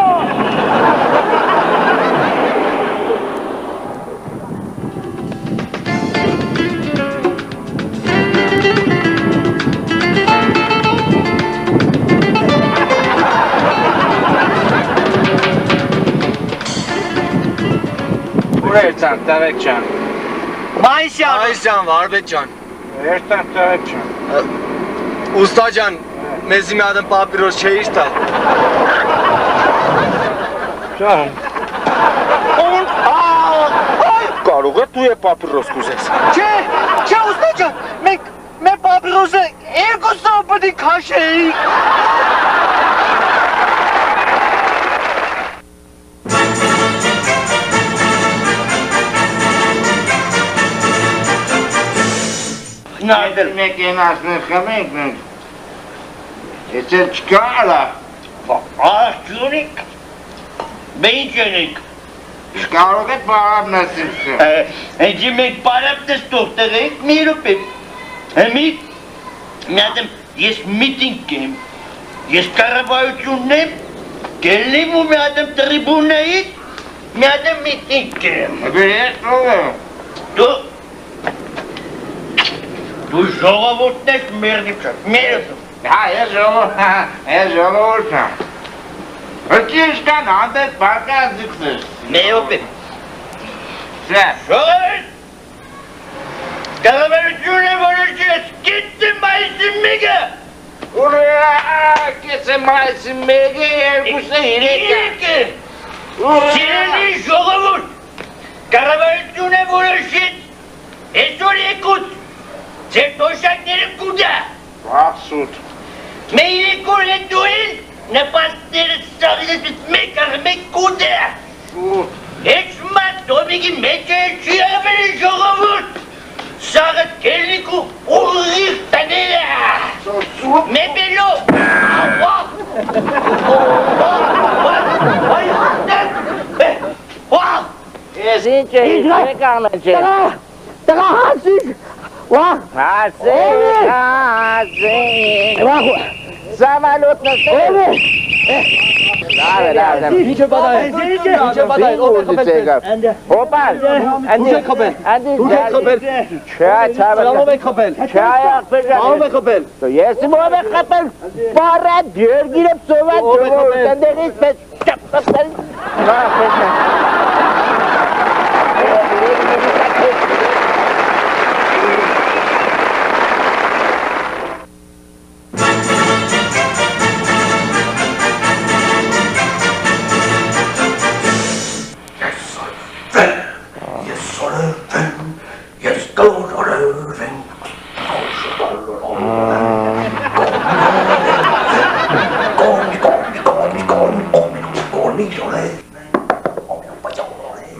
Երտան, տղեկ ջան։ Մայսյան, վարվետ ջան։ Երտան, տղեկ ջան։ Ուստա ջան, մեզի մի ադեմ պապիրոս չէիր տա։ Ջան։ Կարող է դու է պապիրոս կուզես։ Չէ, ուստա ջան, մենք պապիրոսը երկուսով պետք է քաշեինք։ Նայդել մեկ ենասներ խմենք մենք, ես էլ չկա ալա։ Աղջունիկ, բե ինչ ենենք։ Կարող է պարապ նասիմսը։ Էջի մենք պարապ նստող տղենք մի ռուպետ։ Հեմի, մի ադեմ ես միտինգ կեմ, ես կառավարությունն եմ, կելնիմ ու մի ադեմ տրիբունայից, մի ադեմ միտինգ կեմ։ Բե ես ով եմ։ Դու ժողովուրդն ես մերնիվ չան, մերսում։ Հա, ես ժողովուրդ եմ։ Հրկի կան հանդես բարկած զիքսես։ Մեյոպ եմ։ Սա։ Ժողովուրդ, կառավարությունն է որոշեց, կիցի մայիսի մեկը։ Ուրա, կիցի մայիսի մեկը, երկուսը իրեկը։ Սիրելի ժողովուրդ, կառավարությունն է որոշեց, այսօր եկուց, ձեր տոշակները կուտա։ Վաղսուտ։ Մեր երկոր հետուին նպաստները սաղիզից մեկ առ մեկ կուտա։ Էջ մատ դոմիկի մեջ է չի ավերի ժողովուրդ, սաղը կելնիկ ու ուղիղ տաները։ Մեբելո։ Ես ինչ է, ինչ կանեն չէ։ Տղա հասիկ, վաղ։ Հասիկ։ Վաղ, Սամալոտ նստել։ Ինչ է բադայ։ Հոպար, Ուշ եք խփել։ Ուշ եք խփել։ Սալամով եք խփել։ Սալամով եք խփել։ Ես ով եք խփել։ Բարա դերգիրը ծովա ծովա տնդերից պես չփփել։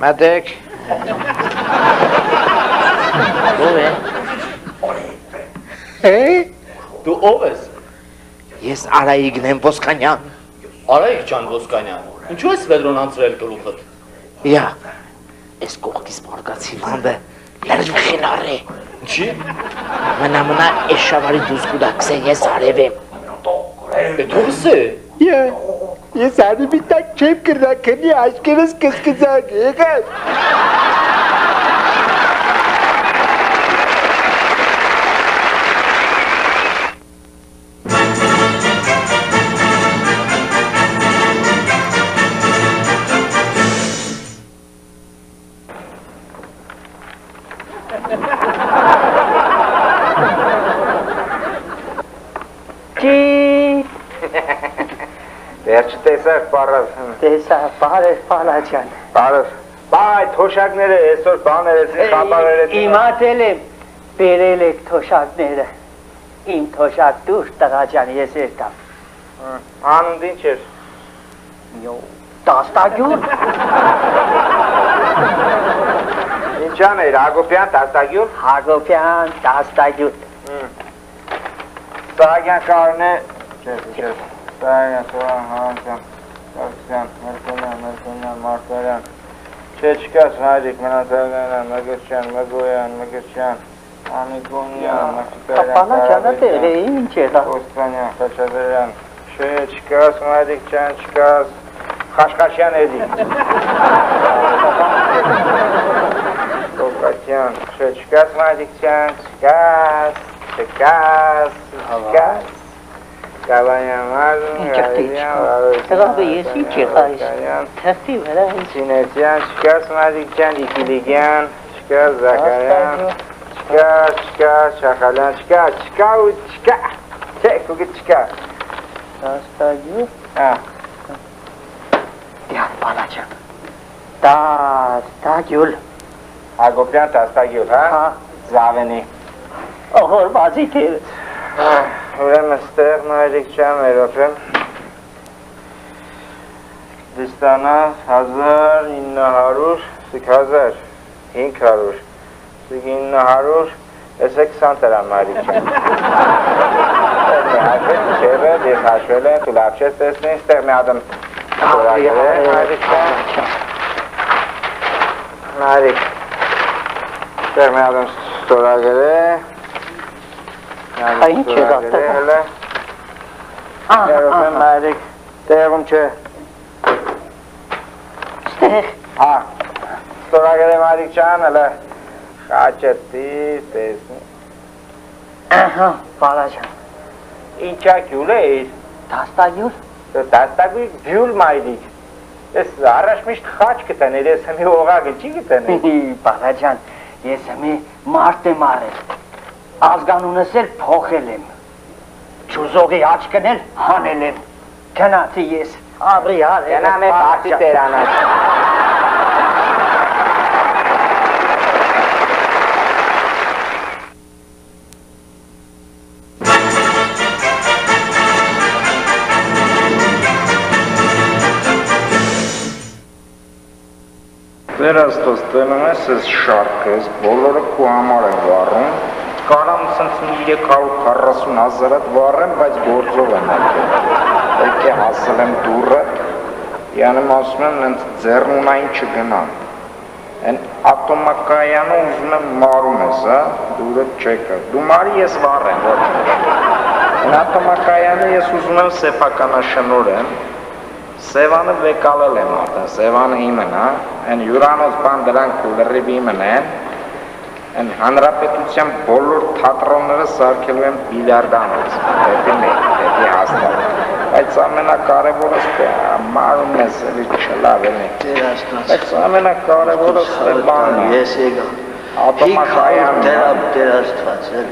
Մատեք։ Ո՞վ է։ Դու ո՞վ ես։ Ես Արայիկն եմ Ոսկանյան։ Արայիկ ջան Ոսկանյան։ Ինչու ես վեդրոն անցրել գլուխդ։ Յա, ես կողքից մարգացի վանդը լրժվխին արի։ Ինչի։ Մնա ես շավարի դուս կուդակսեն ես արև եմ։ Դուրս է։ Ես արի մի տակ չեմ կրնակնի աշկերս կսկզակ, եղած։ Վերջ տեսար պարավ։ Տեսա, պարաջան։ Պարավ։ Բայ, թոշակները այսօր բաներեցին, խապավերեցին։ Իմացել եմ, բերել եք թոշակները։ Իմ թոշակ դուր տղաջան ես երտամ։ Անունդ ինչ էր։ Տաստագյուր։ Ինչան էր, Հագոպյան, Տաստագյուր։ Հագոպյան, Տաստագյուր։ Սահագյան կարն է, չես, Սահագյան, Սահագյան, Սահագյան, Մերկոնյան, Մարտարյան, չեչկաս հայրիկ, Մնացալյանյան, Մգրչյան, Մգոյան, Մգրչյան, Անիգոնյան, Պապանաջանը տեղ է, ինչ է դա։ Ոստանյան, Խաչադրյան, չեչկաս հայրիկ, չանչկաս, Խաշկաշյան էդի։ Կոկատյան, չեչկաս հայրիկ, չանչկաս, չկաս, չկաս, Կավանյան մարն, Տղաբը ես ինչ է խայս, թղթի վրա ինձ։ Սինեցյան, չկաս Մարիկյան, Իքիլիգյան, չկաս Զակարյան, չկաս Շախալյան, չկա ու չկա, չեք ուգի չկա։ Տաստագյուր։ Դյան պանաջան, Տաստագյուր։ Հագոպյան Տաստագյուր, հա, զավենի։ Ողոր բազի թեր։ Ուրեմն ստեղ Մարիկ չան երոպեմ, դիստանաս 1900, սիք 1500, սիք 900, ես է 20 տրան Մարիկ չան։ Հաշվել չեղը, ես հաշվել եմ, տու լավ չես տեսնին, ստեղ մի ադմ ստորագր է Մարիկ չան։ Մարիկ, ստեղ մի ադմ ստորագր է, Ինչ է դատը։ Երոպեմ Մարիկ, տեղում չէ։ Ստեղ։ Ստորագր է Մարիկ չան, հլը խաչրտիս, տեսնի։ Ահա, պարաջան։ Ինչա գյուլ է իր։ Տաստագյուր։ Տաստագյուր գյուլ մայրիկ։ Ես առաջ միշտ խաչ կտաներ, ես հմի օղագը չի կտաներ։ Պարաջան, ես հմի մարդ եմ արել։ Ազգանունս էլ փոխել եմ, ճուզողի աչկն էլ հանել եմ, կնացի ես, աղրի հարել եմ, Կնամ է բացի տերանաց։ Ձեր աստոց տենում ես ես շարքես, բոլորը կու համար են վարում, Կարամ սենց 340 հազարատ վարեմ, բայց գործով եմ եկել։ Եք է հասել եմ դուրը, յանեմ ասում եմ նենց ձեռնունային չգնան։ Են ատոմակայանը ուզում եմ մարում ես, դուրը չեկը։ Դու մարի ես վարեմ, ոչ ինչ։ Են ատոմակայանը ես ուզում եմ սեփականաշնորհեմ, Սևանը վեկալել եմ ատեն, Սևանը իմն, են յուրանոց բան դրանք լրիվ իմն են, Են հանրապետության բոլոր թատրոնները սարքելու են բիլիարդանոց, դեպի մեկ, դեպի հաստատ, բայց ամենակարևորս մարում ես էլի չլավ էլի, բայց ամենակարևորս բանն է, ատոմակայանն է, Դեր աստված էլ,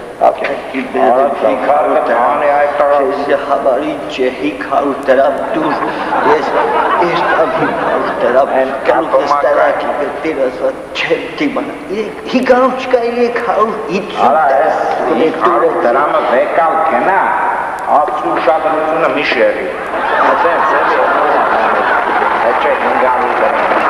խաբարի չէ 500 դրամ դուր, ես էստամ 500 դրամ կալուքս տարակի դեր աստված չեմ դիմանա, 500 չկա 350 դրամը վեկալ կենա, ասու ուշադրությունը մի շեղի, հացեն, չէ 500 դրամ,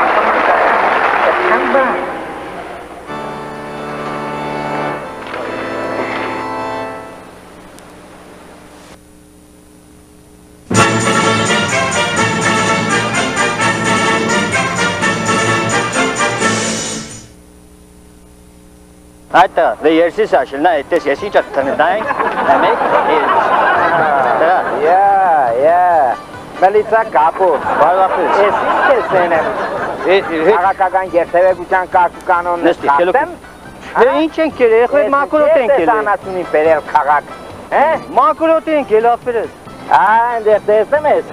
Այդտեղ, դե երսիս աշել, նա այդտես ես ինչ տնտայինք, նամեք, Մելիցա կապուր, բարվախից, ես ինչ ես ենեմ, աղակական երթևեկության կարգու կանոնն կարտեմ, ինչ ենք կել, եղվետ մակուրոտ ենք կել, ես անացունին պերել կաղակ, մակուրոտ ենք կել աղպերես, այնտեղ տեսնեմ ես,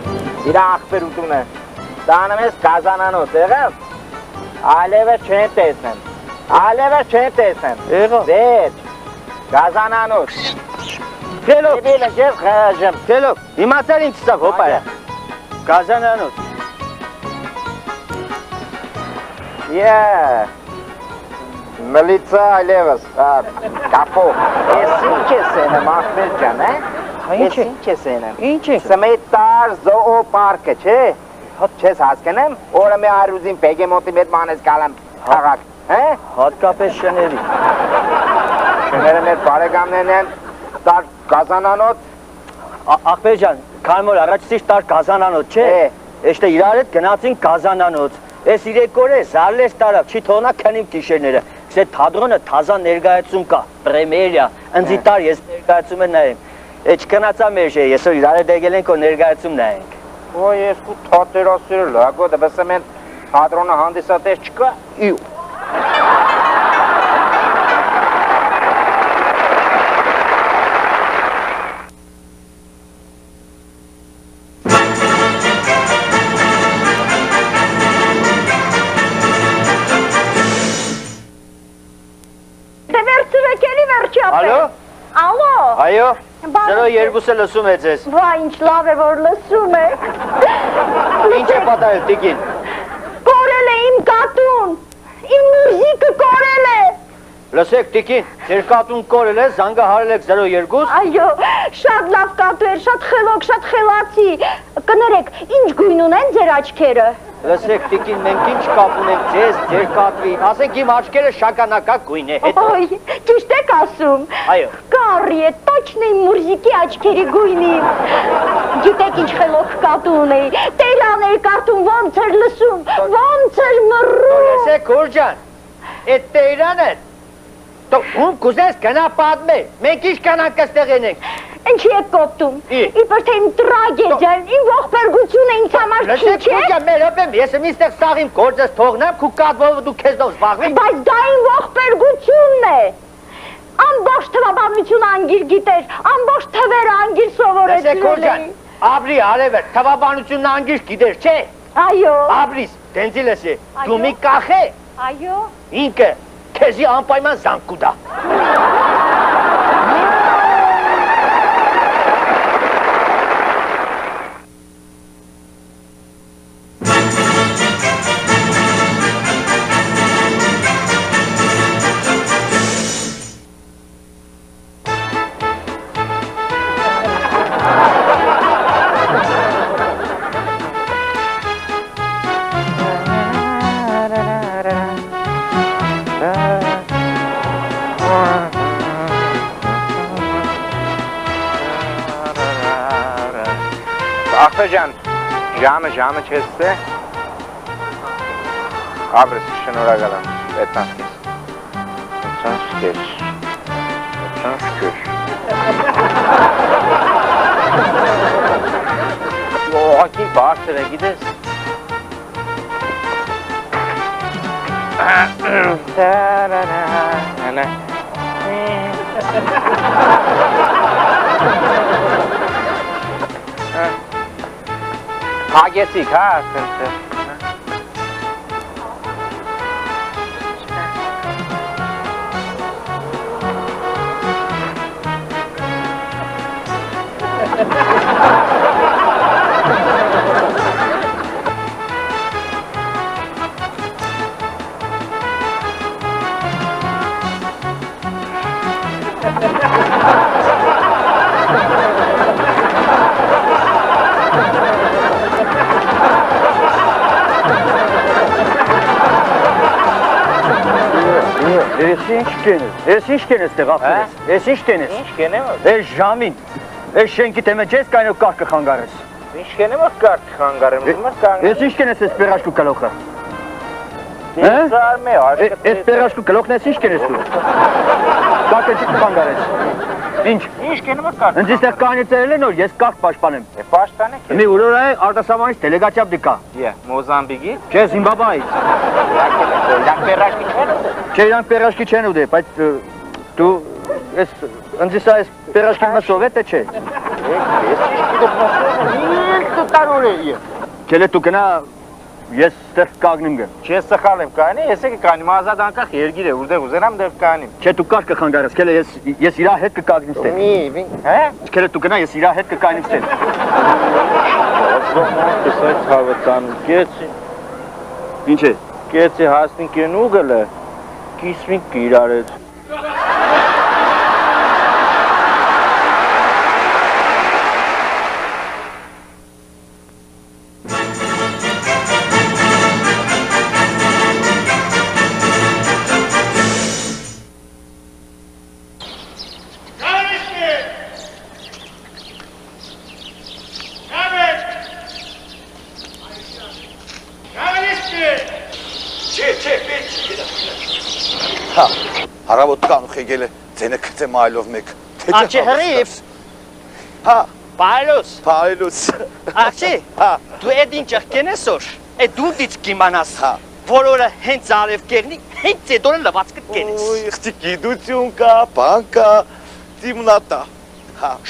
իրա աղպերությունը, տանում ես կազանանոց, եղավ, այլևս չեն տեսնեմ, այլևս չեն տեսնեմ, վեջ, կազանանոց, Քելոք, դիբիլը ես խաժեմ, քելոք, իմացար ինձ սավ հոպայա, կազանանոց, Մելիցա այլևս, կապո, ես ինչ ես ենեմ, աղպեր ջան, ես ինչ ես ենեմ, Սմետար զոոպարկը, չէ, չես հասկենեմ, օրը մի արուզին պեգեմոտի մետ մանես կալեմ խաղակ, հատկապես շների, շները մեր բարեկամներն են, տար կազանանոտ, աղպեր ջան, կալմոր առաջցիշ տար կազանանոտ, չէ, էշտե իրար հետ գնացին կազանանոց, ես իրեք օր է զարլես տարավ, չի թողնա քնիմ կիշերները, Սե թադրոնը թազա ներգայացում կա, պրեմերիա, ընձի տար ես ներգայացում են նայեմ, էչ կնացա մեր շե, ես որ իրար դեգել ենք ու ներգայացում նայենք։ Օ, ես կու թատերասիրը լագո, դե բսեմ են թադրոնը հանդիսատես չկա, իու։ Ալո։ Ալո։ Այո։ 02-ը լսում է ձեզ։ Վա, ինչ լավ է, որ լսում եք։ Ինչ է պատահել, տիկին։ Կորել է իմ կատուն։ Իմ մուրզիկը կորել է։ Լսեք, տիկին, ձեր կատուն կորել է, զանգահարել եք 02։ Այո, շատ լավ կատու էր, շատ խելոք, շատ խելացի։ Կներեք, ինչ գույն ունեն ձեր աչքերը։ Լսեք, տիկին, մենք ինչ կապ ունենք ձեզ, ձեր կատվի, ասենք իմ աչքերը շագանակակ գույն է հետ։ Ոյ, ճիշտ եք ասում։ Այո։ Կարի է, տոչն իմ մուրզիկի աչքերի գույնի։ Գիտեք ինչ խելոք կատու ունեի, տեյլան էր կատուն, ոնց էր լսում, ոնց էր մռում։ Լսեք, ուրջան, էդ տեյլան է, ում կուզես գնա պատմե, մենք ինչ կանանք կստեղ ենենք։ Ինչի եք կոպտում, իպր թե իմ տրագեդյան, իմ ողբերգությունը ինձ համար քիչ է։ Լսեք, ուրջան, մեր հպեմ, ես եմ ինստեղ սաղիմ գործես թողնեմ, քու կատվով դու քեզնով զբաղվի։ Բայց դա իմ ողբերգությունն է։ Ամբողջ թվաբանությունը անգիր գիտեր, ամբողջ թվերը անգիր սովորեցրել էի։ Լսեք, ուրջան, աբրի արևեր, թվաբանությունն անգիր գիտեր, չէ։ Այո։ Աբրիս, դենձի լսի, դու մի կախե։ Այո։ Ինքը, քեզի անպայման զանգ կուտա։ Ախպեջան, ժամը չես է, աբրես շնորագալ եմ, էտան կես, էտան շկեր, Ողակին բարձր է, գիտես։ Հագեցիք, հա, ասենց Ես ինչ կենես, տեղափերես, ես ինչ կենես։ Ինչ կենեմ։ Ես ժամին, ես շենքի թեմը չես կայնով կարգ կխանգարես։ Ինչ կենեմ որ կարգ կխանգարեմ, ուզում ես կանգնեմ։ Ես ինչ կենես ես պերաշկու կլոխը։ Ես արմե, Ես պերաշկու կլոխն ես ինչ կենես դու։ Կարգը չի կխանգարես։ Ինչ կենեմ որ կարգ։ Ինձ իստեղ կանի ծերել են որ ես կարգ պաշտպանեմ։ Պաշտպանեք։ Մի ուրորայ արտասահմանից դելեգացիա դիկա։ Մոզամբիկի։ Չէ, Զիմբաբվեից։ Իրանք պերաշկի չեն ուտել։ Չէ, իրանք պերաշկի չեն ուտել, բայց դու ես ինձ իսա ես պերաշկի մսով է թե չէ։ Ես ինչ գիտեմ մսով, ինչ դու տարոր է։ Քելե դու գնա ես ստեղ կանգնեմ գեմ։ Չէ, սխալ եմ կանի, ես եկի կանի, ազատ անկախ երգիր է, որտեղ ուզենամ դեռ կանիմ։ Չէ, դու կարգ կխանգարես, քելե ես իրա հետ կկանգնեմ ստեղ։ Հե? Քելե դու գնա ես իրա հետ կկանգնեմ ստեղ։ Ես այդ ցավը տանում, կեցի։ Ինչ է։ Կեցի հասնին կենուգլը, կիսվին կիրարեց։ Հարավոտ կանուխ եկել է, ձենը կծեմ այլով մեկ։ Աչի հրիվ։ Հա։ Պայլուս։ Պայլուս։ Աչի, դու էդ ինչ եղկեն ես որ, էդ դու դից կիմանաս, որորը հենց արև կերնի, հենց էդորը լված կտկեն ես։ Ոյ, ղտի գիդություն կա, բան կա, դիմնատա։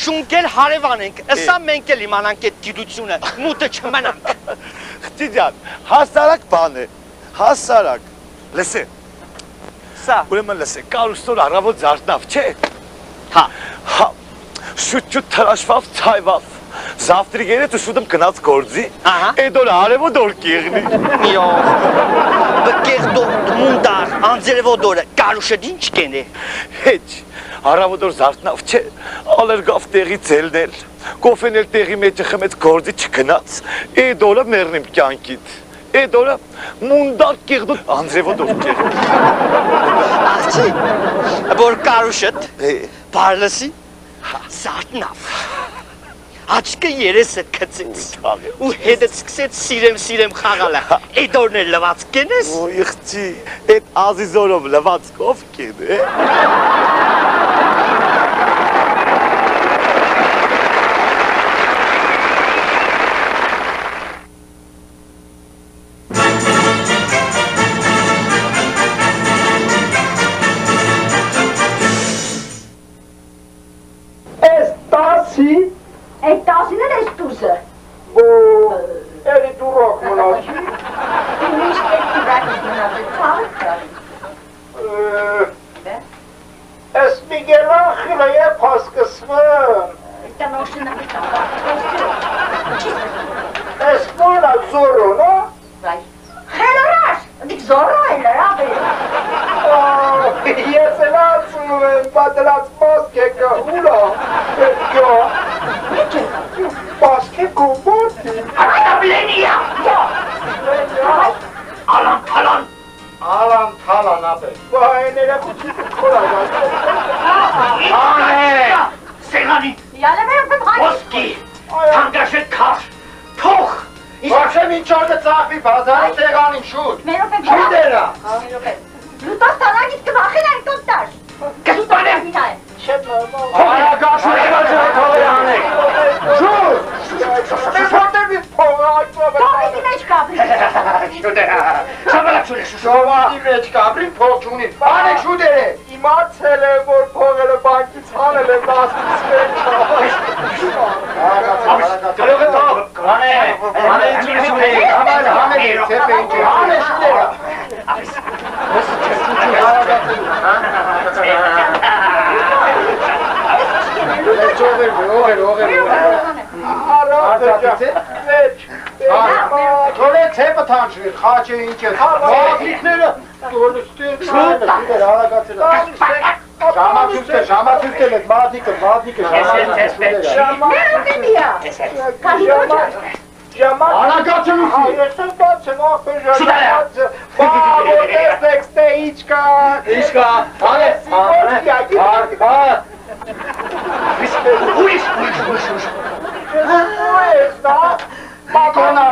Շունկել հարևան ենք, ըսա մենք էլ իմանանք էդ գիդությունը, մուտը չմնանք։ Ղտի ջան, հասարակ բան է, հասարակ, լսե։ Սա։ Ուրեմն լսե, կարուստոր առավոտ զարտնավ, չէ։ Հա։ Հա, շուտ-շուտ թրաշվավ, ցայվավ, զավտրիգերը տշուտում կնած գործի, էդ օր արևոտ օր կեղնի։ Միով, բկեղդոր, մունդար, անձերևոտ օրը, կարուշը դինչ կեն է։ Հեչ, առավոտ օր զարտնավ, չէ, ալերգավ տեղի ծելնել, կոֆեն էլ տեղի մեջը խմեց գործի չկնած, էդ օրը մերնիմ կյանքիդ, էդ օրը մունդար կեղդոր, անձերևոտ օր կեղնի։ Աղջի, որ կարուշըտ, բարլսի, զարտնավ, աչկը երեսը կծեց, ու հետը սկսեց սիրեմ խաղալը, էդ օրն էլ լված կեն ես։ Ոյ, ղջի, էդ ազիզորով լված կով կեն է։ Այդ տասին էլ ես տուզը։ Էլի դու ռոք մնաքի։ Միշտ ես դուրակ ես մնացել, ծաղը կրարի։ Ես միգելան խիլը եվ հասկսվեմ։ Դա նոշնը բիտա։ Ես մոնա զորո, նո? Խելորաշ, դիք զորո է լրավ է։ Ես էլ ասում եմ, պատրած մասկ եկը, ուրա, պետքյո։ Մասկի կոմոտի։ Արտաբլենիա։ Ալան թալան։ Ալան թալան ապե։ Բայն երեխուքի կորագած։ Ան է։ Սեղանի։ Յալեմ եմ հայ։ Ոսկի։ Թանգաշը քար։ Թող։ Բաշեմ ինչ օրը ծաղվի բազարի տեղանին շուտ։ Մերոպ եմ։ Շուտ էրա։ Լուտաս տանագից կվախին այն կոտար։ Կստանեմ։ Չետ նորմալ։ Արագաշ մեկացել թողի անեք։ Շուտ։ Ես հոտեր մի փողը այդպով է։ Թողիքի մեջ կապրի։ Շուտ էրա։ Շավալակ շուտ է։ Շավալի մեջ կապրին փող չունի։ Բանեք շուտ է։ Իմացել եմ, որ փողերը բանկից հանել եմ ասպից մեջ Կարող է թող։ Կանե։ Կանե ինչ շուտ է։ Համել ծեպ է ինչ է։ Կանե շուտ էրա։ Թոլե ցեպը թանջվի, խաչը ինչ է։ Մատիկները դուրստին շուտ հարագացել։ Ժամացույցել այդ մատիկը։ Մերոպ եմ իա։ Կանի ոճար։ Արագացնություն։ Ես եմ բացեմ ախպեր ժամանակ։ Բա որտեղ տեքստը ինչ կա։ Ինչ կա։ Արքա։ Ուրիշ։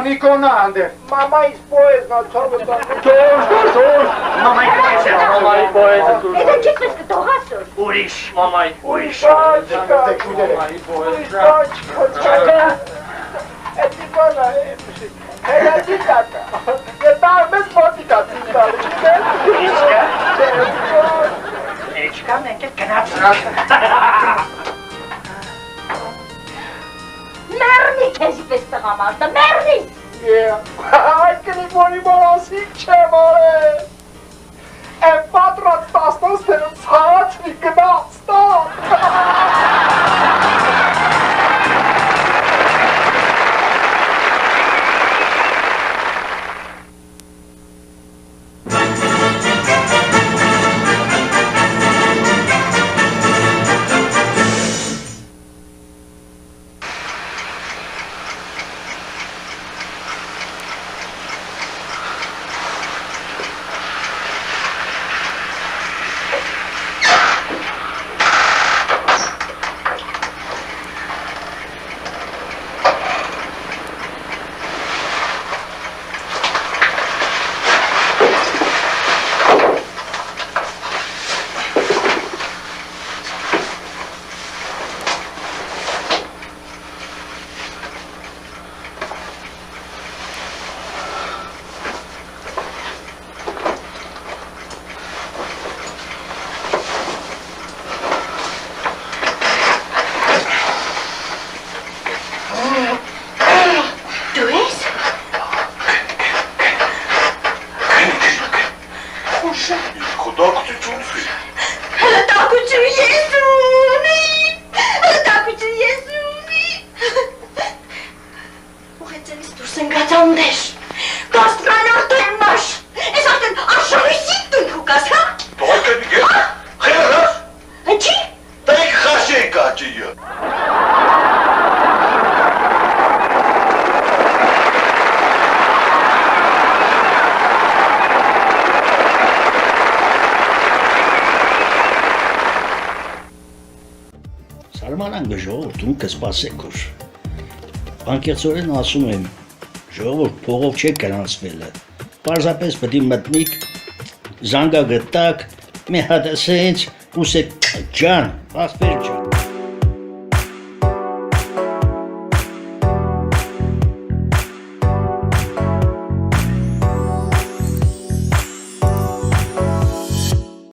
Նիկոնա անդե։ Մամայից պոեզնա ցողը։ Թող։ Մամայի պոեզը։ Մամայի պոեզը։ Դա չես կտողասոր։ Ուրիշ, մամայի ուրիշ։ Մամայի պոեզը։ Эти тоже, это цитата. Это без цитата. Эчка, некий канат. Մեռնի քեզ պես տղամարդը, մեռնի։ Այդ կնի որի մորասիկ չեմ արել։ Եմ պատրատ տաստոս թերում ծաղաց մի գնաց Ժողովուրդում կսպասեք ուր։ Անկեղծորեն ասում եմ, ժողովուրդ փողով չեք գրանցվել։ Պարզապես պետք է մտնիք, զանգա գտակ, մի հատ ասենց, ուսեք ջան, ախպեր ջան։